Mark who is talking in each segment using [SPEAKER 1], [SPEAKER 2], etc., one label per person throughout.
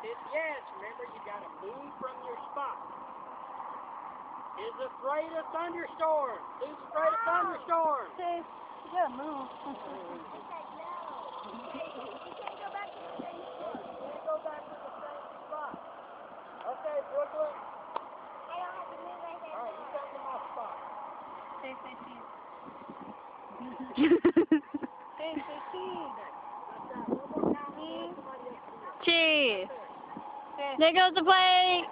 [SPEAKER 1] If it's yes, remember you got to move from your spot. Is afraid of thunderstorms. Who's afraid of thunderstorms?
[SPEAKER 2] Chase, you gotta move.
[SPEAKER 1] You can't go back to the same spot. You can't go back to the same spot. Okay, Brooklyn.
[SPEAKER 3] I don't have to move right there.
[SPEAKER 1] All right, you come to my spot.
[SPEAKER 2] Chase, say cheese.
[SPEAKER 1] Chase, say cheese. That's right. One more time. Cheese. Somebody else do it.
[SPEAKER 4] Cheese.
[SPEAKER 2] Chase,
[SPEAKER 4] There goes the plate.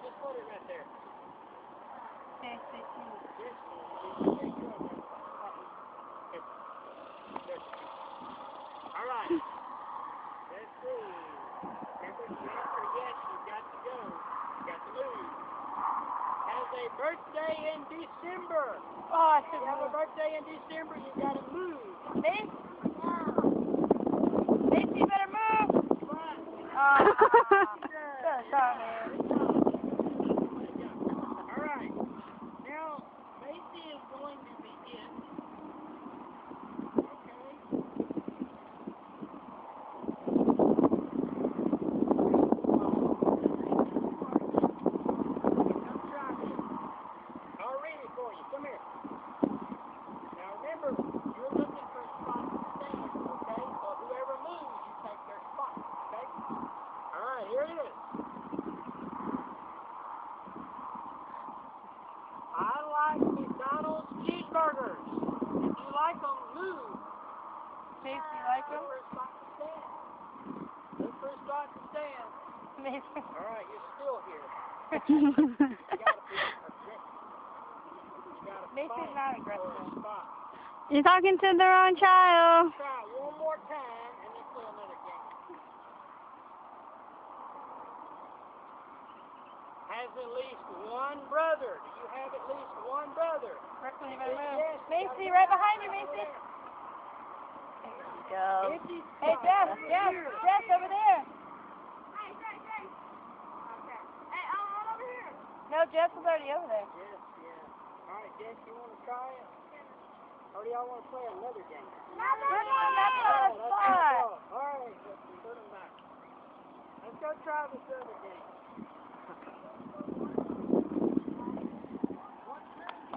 [SPEAKER 1] Just put it right there.
[SPEAKER 2] Chase, say cheese.
[SPEAKER 1] Yes. All right. Let's see. Remember, the answer yes, you've got to go. You've got to move. Has a birthday in December.
[SPEAKER 2] Oh, I
[SPEAKER 1] If
[SPEAKER 2] should
[SPEAKER 1] you have a
[SPEAKER 2] move.
[SPEAKER 1] birthday in December, you've got to move.
[SPEAKER 2] Mace? Mace, you better move. Good job, man.
[SPEAKER 1] All right. Now, Macy is going to begin. Okay. Come try this. I'll read it for you. Come here. Now remember, you're looking for a spot to stand, okay? So whoever moves, you take their spot, okay? All right, here it is. I like McDonald's cheeseburgers. If you like them, move.
[SPEAKER 2] Mace, you like
[SPEAKER 1] Look
[SPEAKER 2] him?
[SPEAKER 1] for a spot to stand. Look for a spot to stand.
[SPEAKER 2] Mace.
[SPEAKER 1] All right, you're still here. You gotta be aggressive. You gotta
[SPEAKER 2] Mace is
[SPEAKER 1] fight
[SPEAKER 2] not
[SPEAKER 1] for a
[SPEAKER 2] aggressive.
[SPEAKER 1] spot.
[SPEAKER 4] You're talking to the wrong child.
[SPEAKER 1] Try one more time and then play another game. Has at least one brother. Do you have at least one brother?
[SPEAKER 2] Brooklyn, you better move.
[SPEAKER 1] Yes,
[SPEAKER 2] Macy, right behind you, Macy.
[SPEAKER 4] There you go.
[SPEAKER 2] Hey, Jess, Jess, over there.
[SPEAKER 3] Hey, Jay. Okay. Hey, I'm over here.
[SPEAKER 2] No, Jess was already over there.
[SPEAKER 1] Yes, yeah. All right, Jess, you want to try it? Or do y'all want to play another game?
[SPEAKER 2] Brooklyn, that's
[SPEAKER 1] All
[SPEAKER 2] not a spot.
[SPEAKER 1] right, let's put them back. Let's go try this other game.